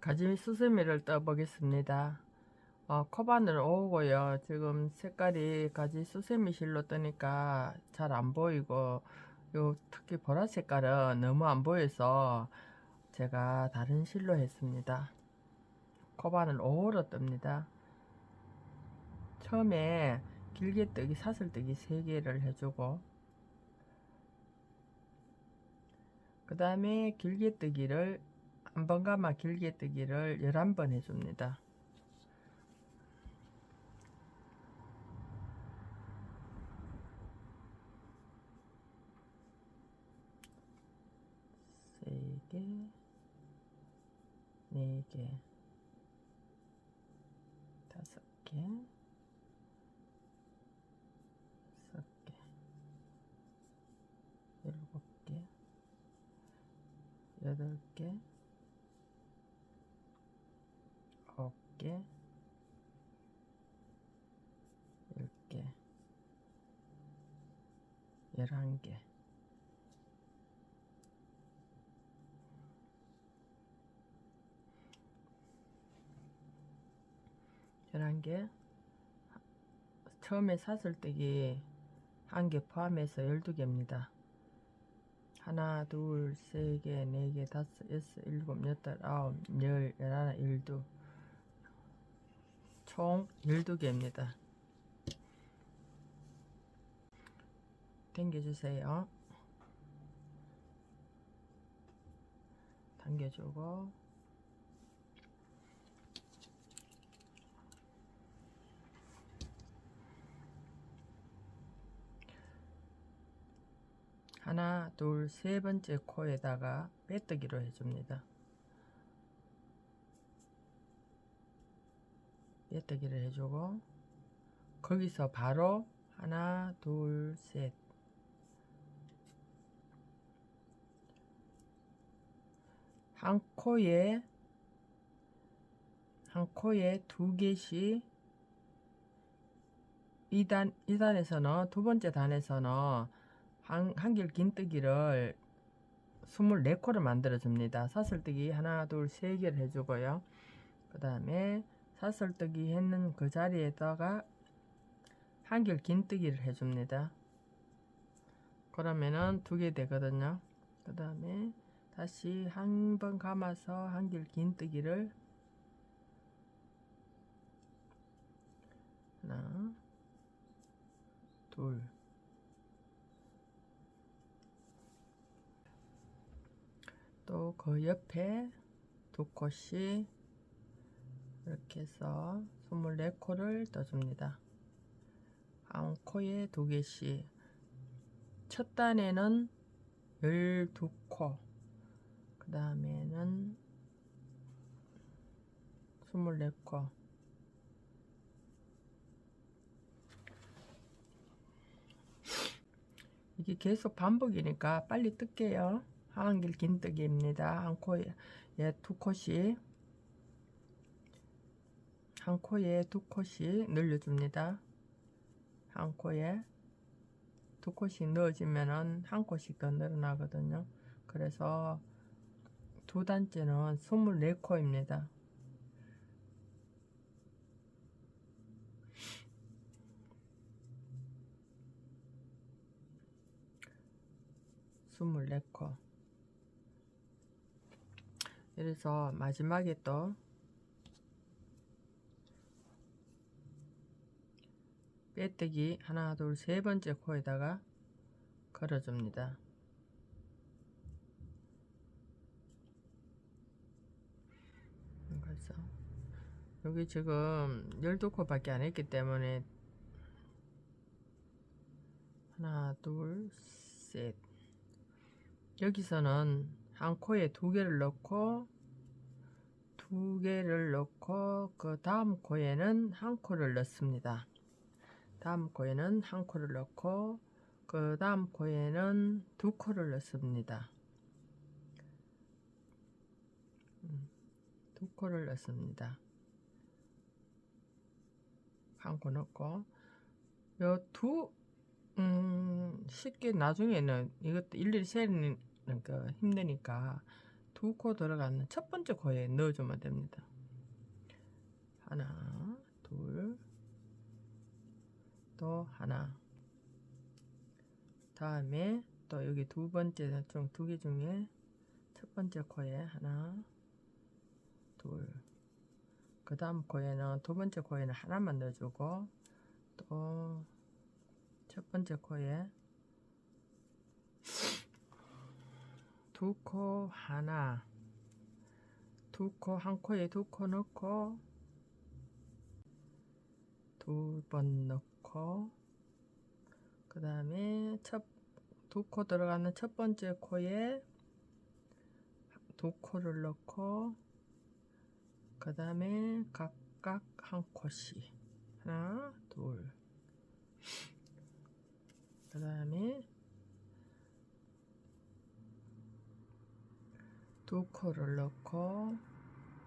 가지 수세미를 떠 보겠습니다. 코바늘 5고요. 지금 색깔이 가지 수세미 실로 뜨니까 잘 안 보이고, 특히 보라 색깔은 너무 안 보여서 제가 다른 실로 했습니다. 코바늘 5호로 뜹니다. 처음에 길게 뜨기, 사슬뜨기 3개를 해주고, 그 다음에 길게 뜨기를 한 번 감아 길게 뜨기를 11번 해줍니다. 세 개, 4개, 5개, 6개, 7개, 8개, 9개, 10개, 11개, 11개. 처음에 사슬뜨기 1개 포함해서 12개입니다. 하나, 둘, 세 개, 4개, 5, 6, 7, 8, 9, 10, 11, 12. 총 12개입니다. 당겨주세요. 당겨주고, 하나, 둘, 세 번째 코에다가 빼뜨기로 해줍니다. 빼뜨기를 해주고, 거기서 바로 하나, 둘, 셋. 한 코에 2개씩 2단에서는 두 번째 단에서는 한길 긴뜨기를 24코를 만들어 줍니다. 사슬뜨기 하나, 둘, 3개를 해주고요. 그 다음에 사슬뜨기 했는 그 자리에다가 한길 긴뜨기를 해줍니다. 그러면은 2개 되거든요. 그 다음에 다시 한 번 감아서 한길 긴뜨기를 하나, 둘, 또 그 옆에 2코씩 이렇게 해서 24코를 떠줍니다. 한 코에 2개씩. 첫 단에는 12코, 그 다음에는 24코. 이게 계속 반복이니까 빨리 뜰게요. 한길 긴뜨기입니다. 한 코에 2코씩, 한 코에 2코씩 늘려줍니다. 한 코에 2코씩 넣어주면은 한 코씩 더 늘어나거든요. 그래서 두 단째는 24코입니다. 그래서 마지막에 또 빼뜨기 하나, 둘, 세 번째 코에다가 걸어줍니다. 그래서 여기 지금 12코 밖에 안 했기 때문에 하나, 둘, 셋. 여기서는 한 코에 2개를 넣고 그 다음 코에는 한 코를 넣습니다. 다음 코에는 한 코를 넣고 그 다음 코에는 2코를 넣습니다. 2코를 넣습니다. 한 코 넣고 쉽게 나중에는 이것도 일일이 세는 거 힘드니까 두 코 들어가는 첫 번째 코에 넣어주면 됩니다. 하나, 둘, 또 하나. 다음에 또 여기 두 번째 중 두 개 중에 첫 번째 코에 하나, 둘. 그 다음 코에는 두 번째 코에는 하나만 넣어주고 또 첫 번째 코에 두 코 하나, 두 코 한 코에 두 코 넣고 두 번 넣고 그 다음에 두 코 들어가는 첫 번째 코에 두 코를 넣고 그 다음에 각각 한 코씩 하나 둘 그 다음에 두 코를 넣고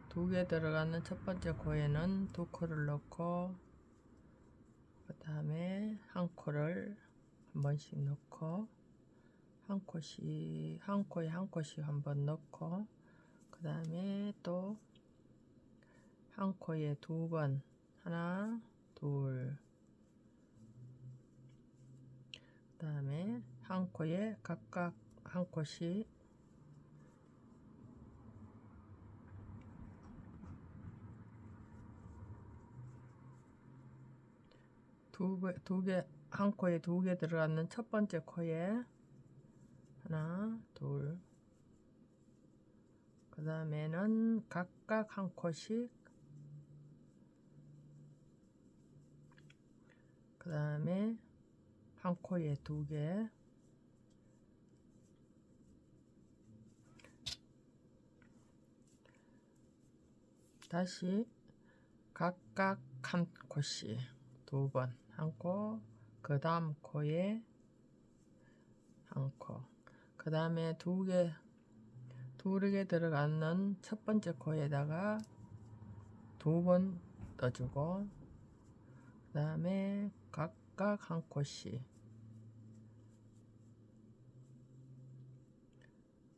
두 개 들어가는 첫 번째 코에는 두 코를 넣고 그 다음에 한 코를 한 번씩 넣고 한 코씩 한 코에 한 코씩 한번 넣고 그 다음에 또 한 코에 두 번 하나 둘 그 다음에 한 코에 각각 한 코씩 두 개 한 코에 두 개 들어가는 첫 번째 코에 하나 둘 그 다음에는 각각 한 코씩 그 다음에 한 코에 두 개 다시 각각 한 코씩 두 번 한 코 그 다음 코에 한 코 그 다음에 두 개 들어가는 첫 번째 코에다가 두 번 떠주고 그 다음에 각각 한 코씩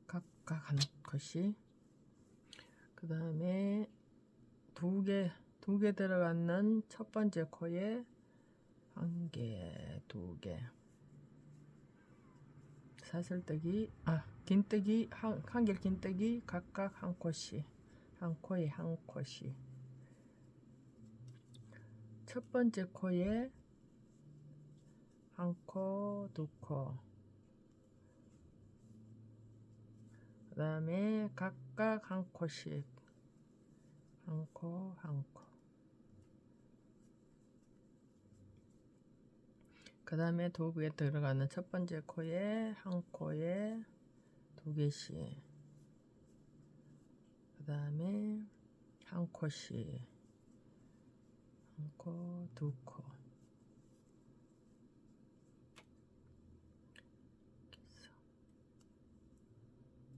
각각 한 코씩 그 다음에 두 개 들어가는 첫 번째 코에 한 개, 두 개 사슬뜨기 긴뜨기 한길 긴뜨기 각각 한 코씩 한 코에 한 코씩 첫 번째 코에 한 코, 두 코 그 다음에 각각 한 코씩 한 코, 한 코 그 다음에 두 개 들어가는 첫 번째 코에 한 코에 두 개씩 그 다음에 한 코씩 한 코, 두 코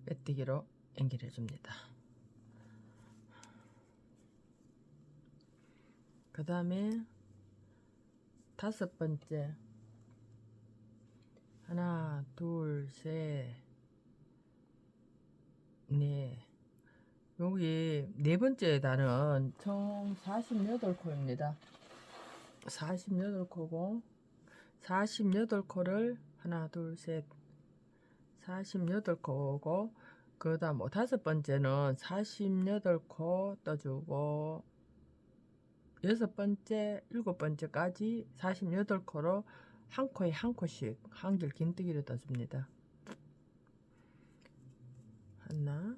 빼뜨기로 연결해 줍니다. 그 다음에 다섯 번째 하나 둘 셋 넷 여기 네 번째 달은 총 48코입니다. 48코고 48코를 하나 둘 셋 48코고 그 다음 다섯 번째는 48코 떠주고 여섯 번째 일곱 번째까지 48코로 한 코에 한 코씩 한길 긴뜨기를 떠줍니다. 하나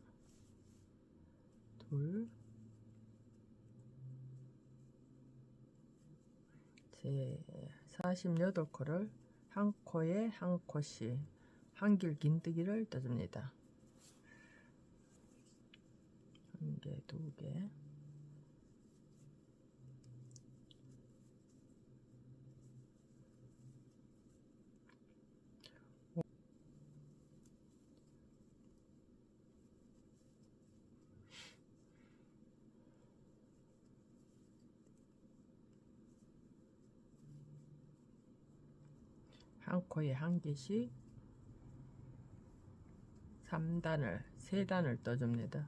둘 셋 48코를 한 코에 한 코씩 한길 긴뜨기를 떠줍니다. 한 개, 두 개, 한 코에 한 개씩 3단을 3단을 떠줍니다.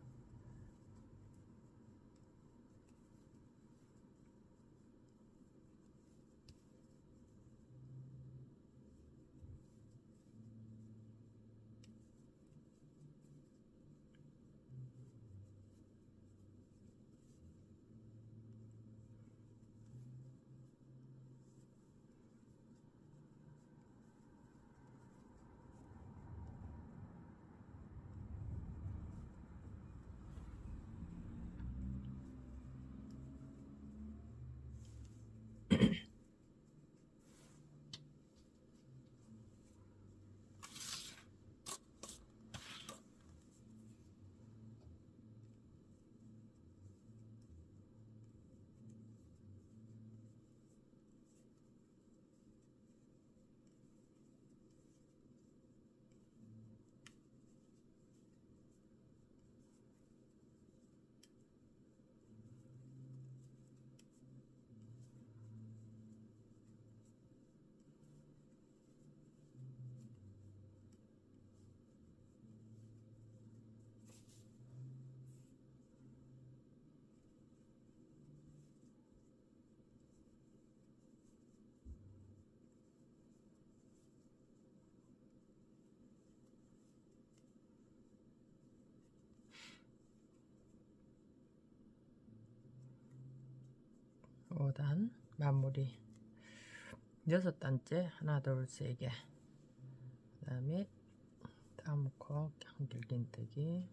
오단 마무리. 6단째 하나 둘 세 개. 그 다음에 다음 코 길긴뜨기.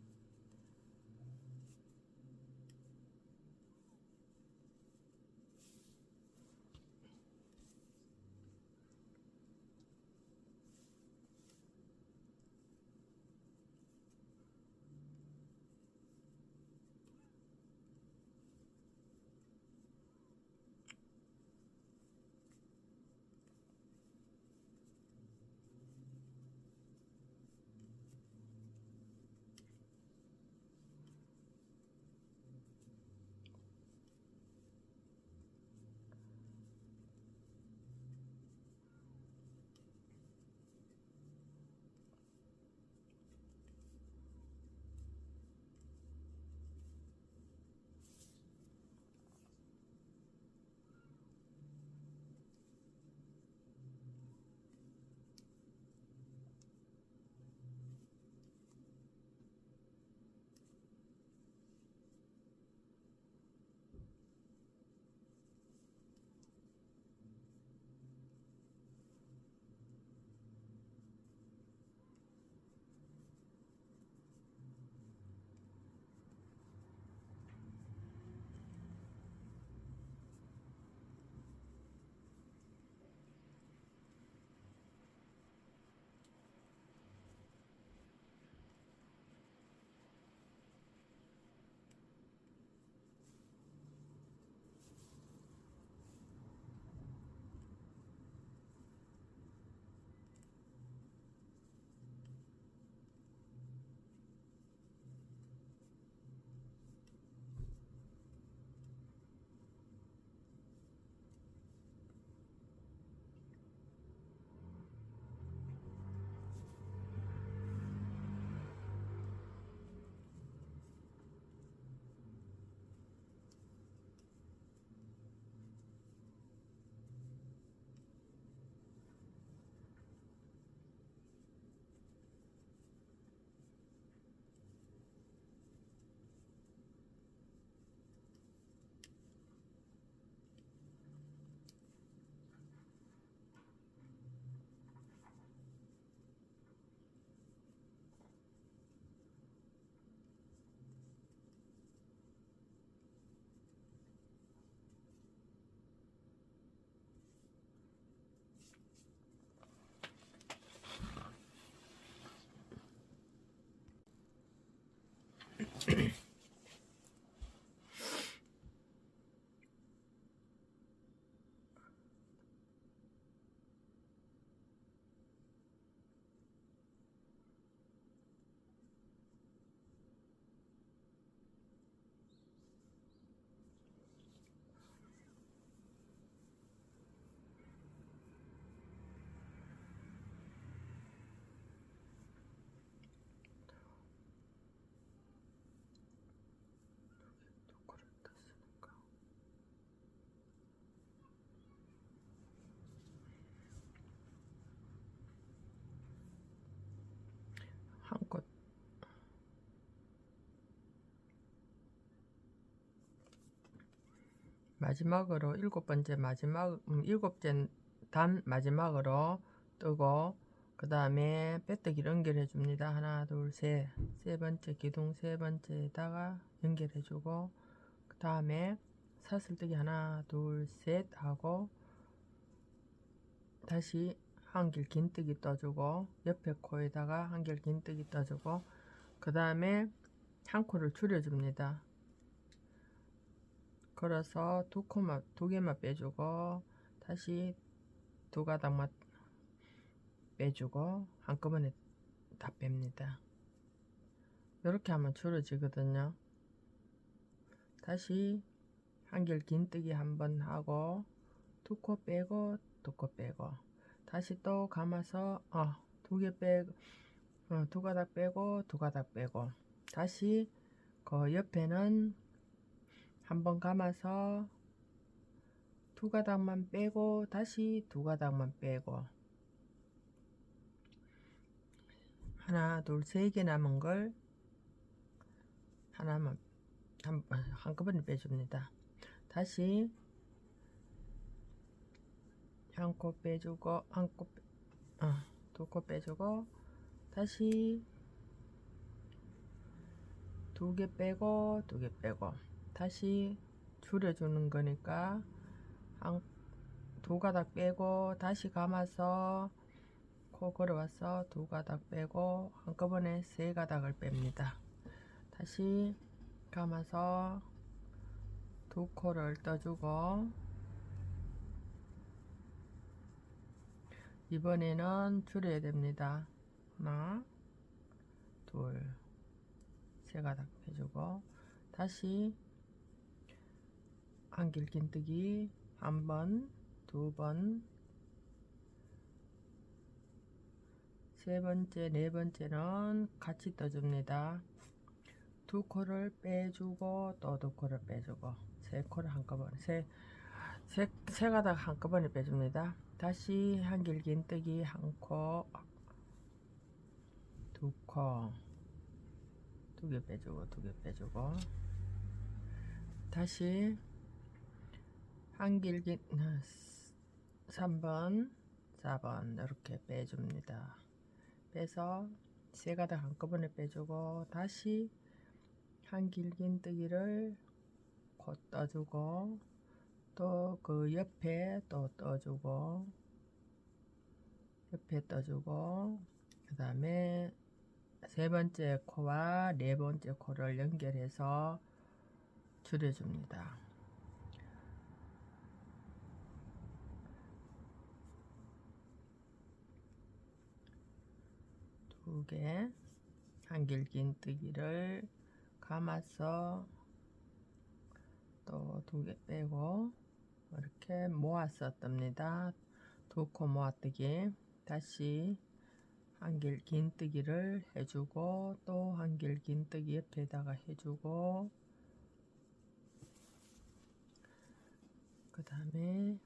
마지막으로 일곱째 단 마지막으로 뜨고 그 다음에 빼뜨기를 연결해 줍니다. 하나 둘 셋, 세 번째 기둥 세 번째에다가 연결해 주고 그 다음에 사슬뜨기 하나 둘 셋 하고 다시 한길 긴뜨기 떠주고 옆에 코에다가 한길 긴뜨기 떠주고 그 다음에 한 코를 줄여줍니다. 걸어서 두 개만 빼주고 다시 두 가닥만 빼주고 한꺼번에 다 뺍니다. 이렇게 하면 줄어지거든요. 다시 한길 긴뜨기 한번 하고 두 코 빼고 두 코 빼고 다시 또 감아서 두 개 빼고 두 가닥 빼고 두 가닥 빼고 다시 그 옆에는 한번 감아서 두 가닥만 빼고 다시 두 가닥만 빼고 하나 둘 세 개 남은 걸 하나만 한꺼번에 빼줍니다. 다시 한 코 빼주고 두 코 빼주고 다시 두 개 빼고 두 개 빼고 다시 줄여주는 거니까 두 가닥 빼고 다시 감아서 코 걸어와서 두 가닥 빼고 한꺼번에 세 가닥을 뺍니다. 다시 감아서 두 코를 떠주고 이번에는 줄여야 됩니다. 하나 둘 세 가닥 빼주고 다시 한길 긴뜨기 한 번, 두 번, 세 번째, 네 번째는 같이 떠줍니다. 두 코를 빼주고 또 두 코를 빼주고 세 코를 한꺼번에 세 가닥 한꺼번에 빼줍니다. 다시 한길 긴뜨기 한 코, 두 코, 두 개 빼주고 두 개 빼주고 다시 한길 긴 3번, 4번 이렇게 빼줍니다. 빼서 세 가닥 한꺼번에 빼주고 다시 한길 긴뜨기를 곧 떠주고 또 그 옆에 또 떠주고 옆에 떠주고 그 다음에 세 번째 코와 네 번째 코를 연결해서 줄여줍니다. 두 개 한길 긴뜨기를 감아서 또 두 개 빼고 이렇게 모아서 뜹니다. 두 코 모아뜨기 다시 한길 긴뜨기를 해주고 또 한길 긴뜨기 옆에다가 해주고 그 다음에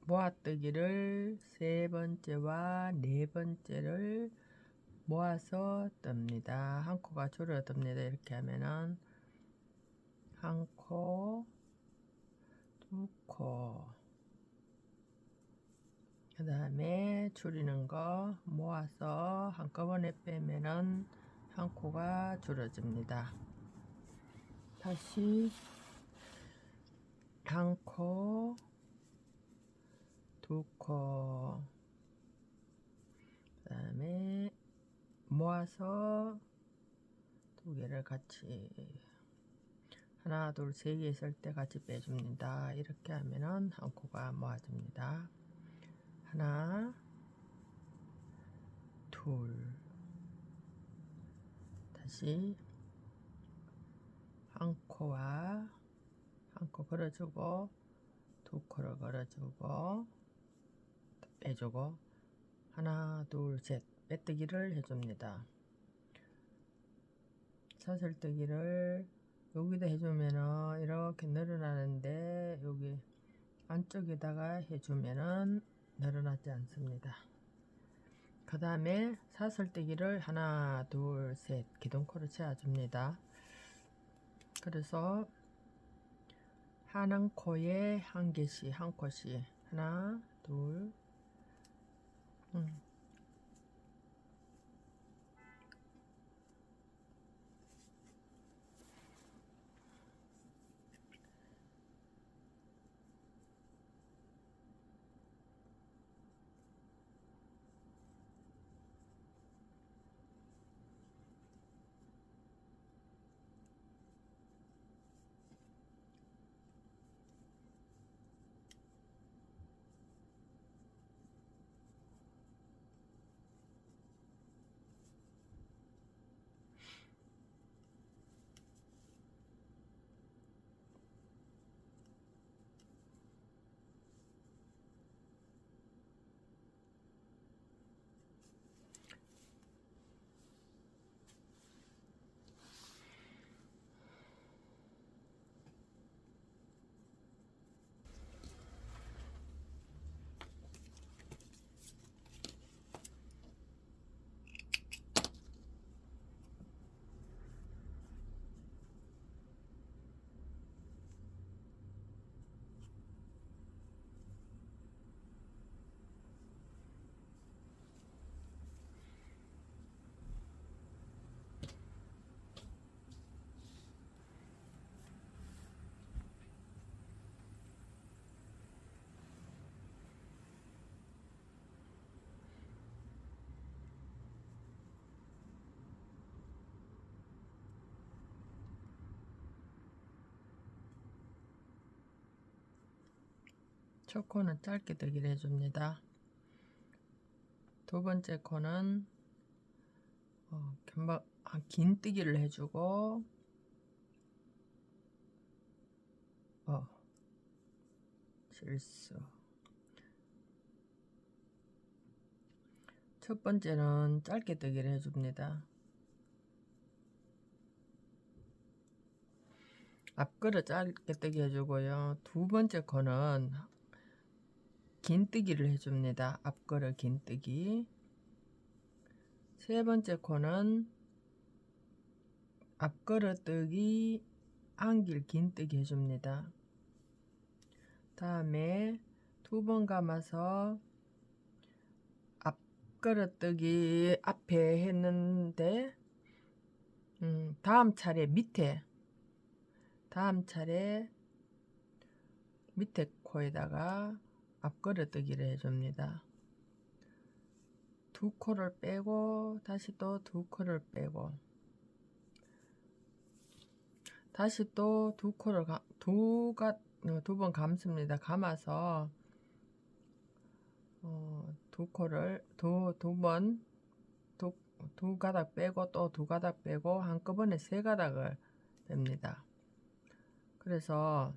모아뜨기를 세 번째와 네 번째를 모아서 뜹니다. 한 코가 줄어 듭니다. 이렇게 하면은 한 코, 두 코, 그 다음에 줄이는 거 모아서 한꺼번에 빼면은 한 코가 줄어집니다. 다시 한 코, 두 코, 그 다음에 모아서 두 개를 같이 하나 둘 세 개 있을 때 같이 빼줍니다. 이렇게 하면은 한 코가 모아집니다. 하나 둘 다시 한 코와 한 코 걸어주고 두 코를 걸어주고 빼주고 하나 둘 셋 빼뜨기를 해줍니다. 사슬뜨기를 여기다 해주면은 이렇게 늘어나는데 여기 안쪽에다가 해주면은 늘어나지 않습니다. 그 다음에 사슬뜨기를 하나 둘 셋 기둥코를 채워줍니다. 그래서 하는 코에 한 개씩, 한 코씩. 하나, 둘, 음. 첫 코는 짧게 뜨기를 해줍니다. 두 번째 코는 긴 뜨기를 해주고 실수. 첫 번째는 짧게 뜨기를 해줍니다. 앞걸을 짧게 뜨기 해주고요. 두 번째 코는 긴 뜨기를 해줍니다. 앞걸을 긴 뜨기. 세 번째 코는 앞걸을 뜨기 안길 긴 뜨기 해줍니다. 다음에 두 번 감아서 앞걸을 뜨기 앞에 했는데 다음 차례 밑에 코에다가 앞걸을 뜨기를 해줍니다. 두 코를 빼고 다시 또 두 코를 빼고 다시 또 두 코를 두 번 감습니다. 감아서 두 코를 두 가닥 빼고 또 두 가닥 빼고 한꺼번에 세 가닥을 뺍니다. 그래서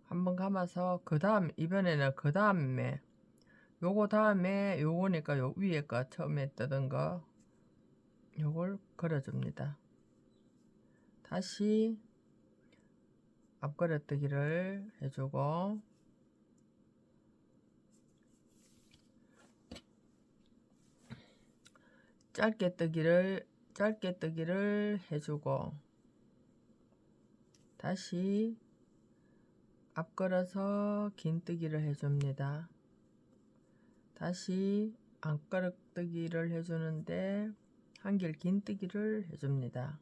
한번 감아서 이번에는 그 다음에 요거 다음에 요거니까 요 위에 거 처음에 뜨던 거 요걸 걸어줍니다. 다시 앞걸어뜨기를 해주고 짧게 뜨기를 해주고 다시 앞걸어서 긴 뜨기를 해줍니다. 다시 앞걸어뜨기를 해주는데 한길 긴 뜨기를 해줍니다.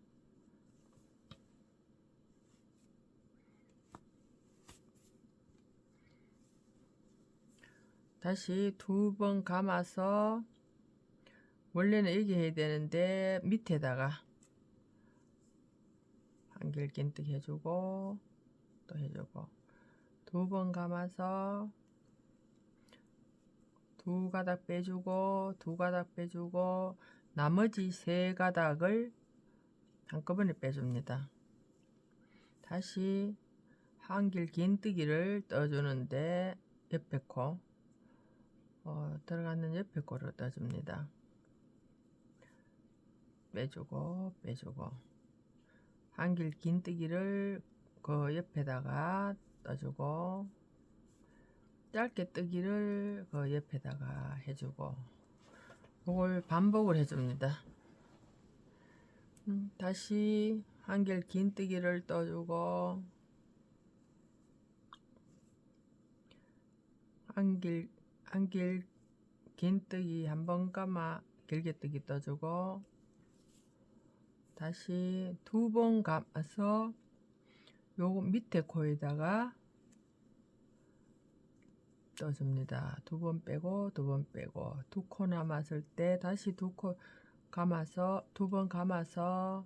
다시 두 번 감아서 원래는 여기 해야 되는데 밑에다가 한길 긴 뜨기 해주고 또 해주고 두 번 감아서 두 가닥 빼주고 두 가닥 빼주고 나머지 세 가닥을 한꺼번에 빼줍니다. 다시 한길 긴 뜨기를 떠주는데 옆에 코 들어가는 옆에 코를 떠줍니다. 빼주고 한길 긴 뜨기를 그 옆에다가 떠주고 짧게 뜨기를 그 옆에다가 해주고 그걸 반복을 해줍니다. 다시 한길 긴 뜨기를 떠주고 한길 긴뜨기 한 번 감아 길게뜨기 떠주고 다시 2번 감아서 요 밑에 코에다가 떠줍니다. 2번 빼고 2번 빼고 2코 남았을 때 다시 2코 감아서 2번 감아서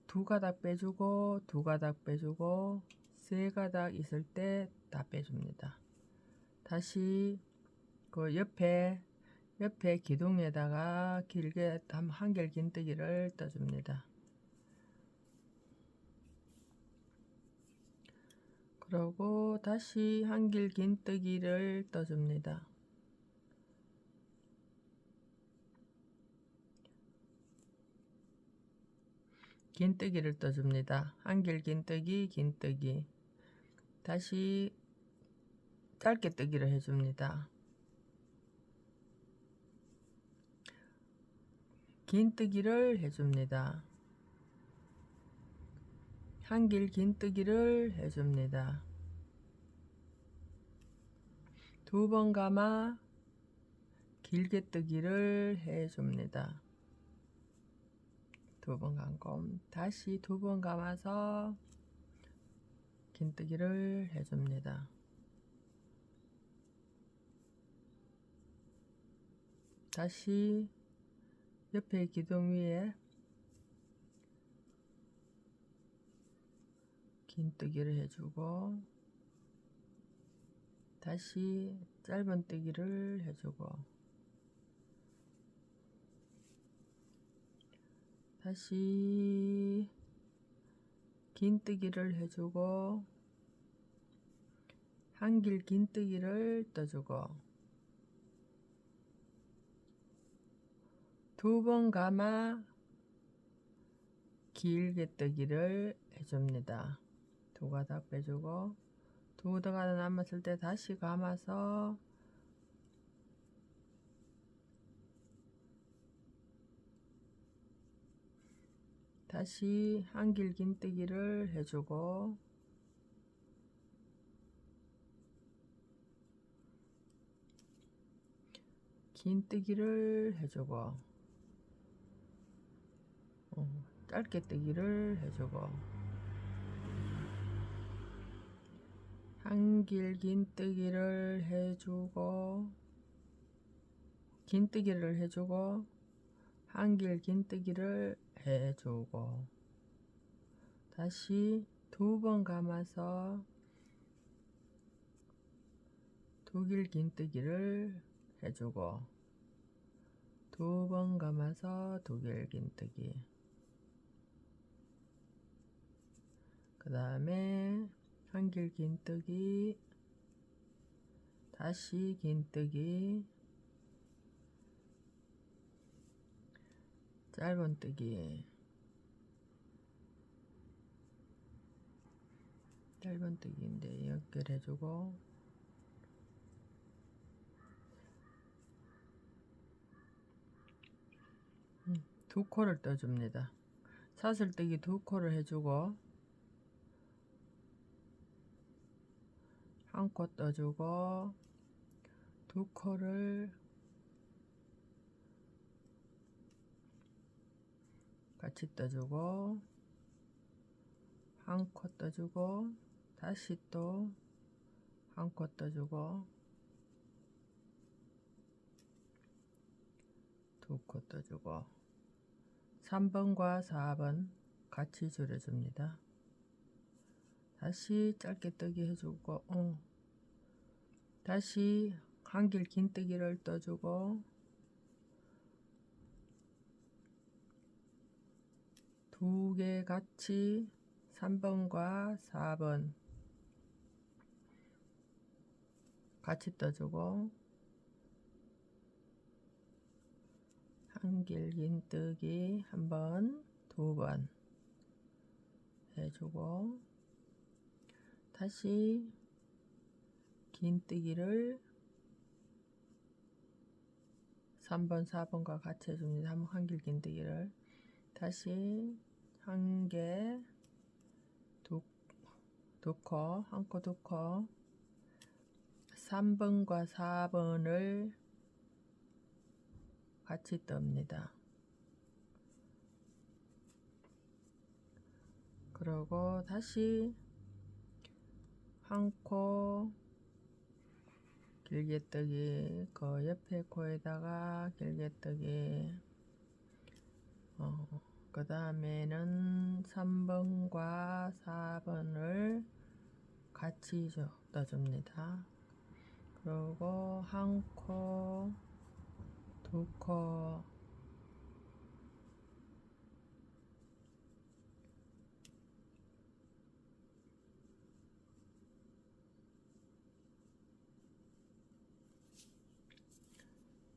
2가닥 빼주고 2가닥 빼주고 3가닥 있을 때 다 빼줍니다. 다시 그 옆에 기둥에다가 길게 한길 긴뜨기를 떠줍니다. 그러고 다시 한길 긴뜨기를 떠줍니다. 긴뜨기를 떠줍니다. 한길 긴뜨기 다시 짧게 뜨기를 해줍니다. 긴뜨기를 해줍니다. 한길 긴뜨기를 해줍니다. 2번 감아 길게 뜨기를 해줍니다. 2번 감고 다시 2번 감아서 긴뜨기를 해줍니다. 다시 옆에 기둥 위에 긴뜨기를 해주고 다시 짧은 뜨기를 해주고 다시 긴뜨기를 해주고 한길 긴뜨기를 떠주고 2번 감아 길게 뜨기를 해줍니다. 2가닥 빼주고 2가닥 남았을 때 다시 감아서 다시 한길 긴뜨기를 해주고 긴뜨기를 해주고 짧게 뜨기를 해주고 한길 긴뜨기를 해주고 긴뜨기를 해주고 한길 긴뜨기를 해주고 다시 2번 감아서 2길 긴뜨기를 해주고 2번 감아서 2길 긴뜨기 그 다음에 한길 긴뜨기 다시 긴뜨기 짧은 뜨기 짧은 뜨기인데 연결해주고 두 코를 떠줍니다. 사슬뜨기 2코를 해주고 한 코 떠주고 2코를 같이 떠주고 한 코 떠주고 다시 또 한 코 떠주고 2코 떠주고 3번과 4번 같이 줄여줍니다. 다시 짧게 뜨기 해주고 다시 한길 긴뜨기를 떠주고 2개 같이 3번과 4번 같이 떠주고 한길 긴뜨기 1번 2번 해주고 다시 긴뜨기를 3번 4번과 같이 해줍니다. 한길 긴뜨기를 다시 한 개, 두 코, 한 코, 2코 3번과 4번을 같이 떱니다. 그리고 다시 한 코 길게 뜨기, 그 옆에 코에다가 길게 뜨기, 그 다음에는 3번과 4번을 같이 떠줍니다. 그리고 한 코, 두 코,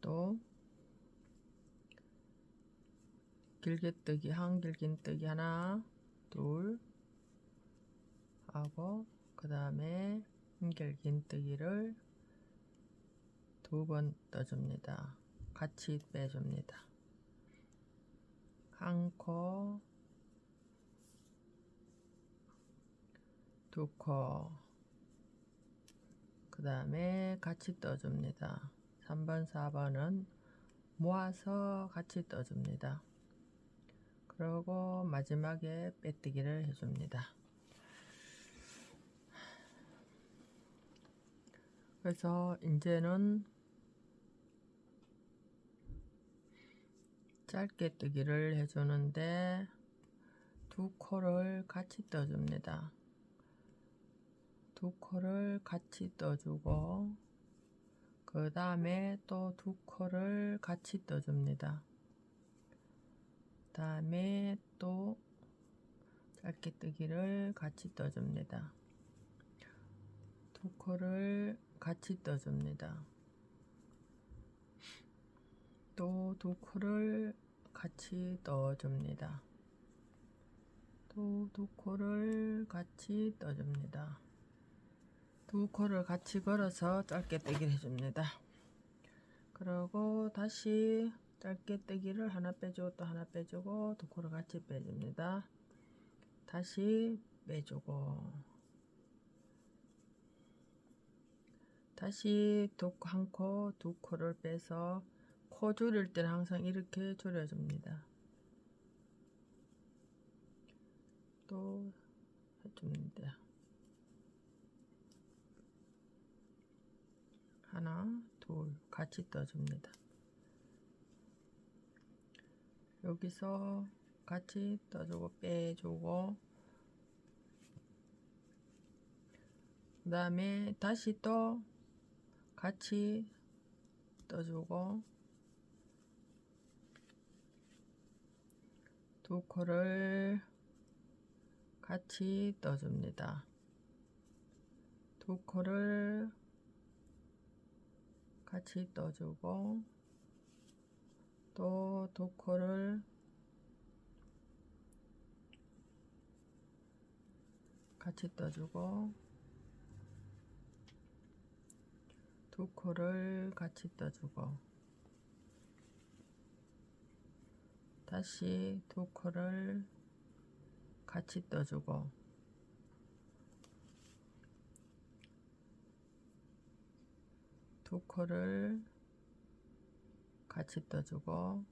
또 길게 뜨기, 한 길긴 뜨기 하나, 둘 하고, 그 다음에 한 길긴 뜨기를 2번 떠줍니다. 같이 빼줍니다. 한 코, 두 코, 그 다음에 같이 떠줍니다. 3번, 4번은 모아서 같이 떠줍니다. 그리고 마지막에 빼뜨기를 해줍니다. 그래서 이제는 짧게 뜨기를 해주는데 두 코를 같이 떠줍니다. 두 코를 같이 떠주고 그 다음에 또 두 코를 같이 떠줍니다. 다음에 또 짧게 뜨기를 같이 떠줍니다. 두 코를 같이 떠줍니다. 또 두 코를 같이 떠줍니다. 또 두 코를 같이 떠줍니다. 두 코를 같이 걸어서 짧게 뜨기를 해줍니다. 그리고 다시 짧게 뜨기를 하나 빼주고 또 하나 빼주고 두 코를 같이 빼줍니다. 다시 빼주고 다시 한 코, 두 코를 빼서 코 줄일 때는 항상 이렇게 줄여줍니다. 또 해줍니다. 하나, 둘 같이 떠줍니다. 여기서 같이 떠주고 빼주고 그 다음에 다시 또 같이 떠주고 두 코를 같이 떠줍니다. 두 코를 같이 떠주고 또 두 코를 같이 떠주고 두 코를 같이 떠주고 다시 두 코를 같이 떠주고 두 코를 같이 떠주고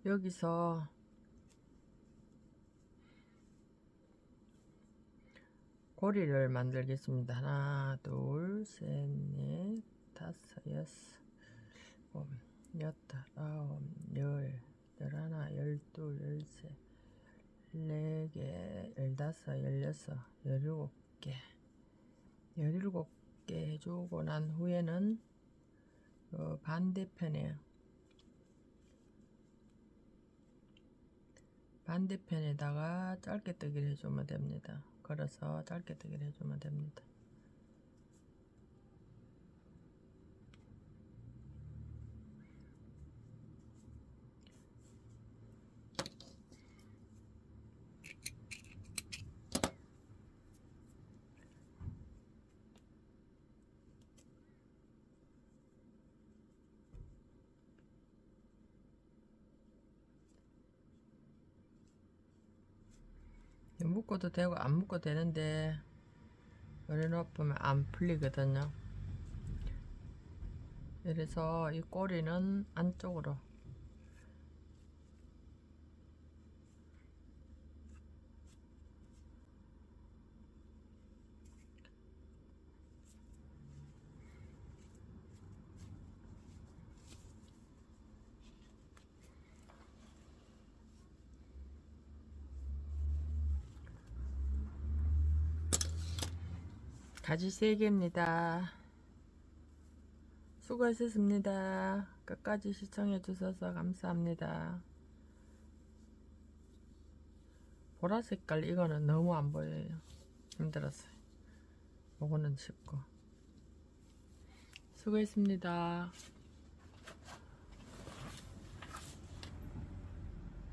여기서 고리를 만들겠습니다. 하나, 둘, 셋, 넷, 다섯, 여섯, 일곱, 여덟, 아홉, 열, 열하나, 열둘, 열셋, 열네개, 열다섯, 열여섯, 열일곱 개, 17개 해주고 난 후에는 반대편에다가 짧게 뜨기를 해주면 됩니다. 걸어서 짧게 뜨기를 해주면 됩니다. 묶어도 되고 안 묶어도 되는데 열에 높으면 안 풀리거든요. 그래서 이 꼬리는 안쪽으로 가지 3개입니다. 수고하셨습니다. 끝까지 시청해 주셔서 감사합니다. 보라색깔 이거는 너무 안 보여요. 힘들었어요. 요거는 쉽고. 수고했습니다.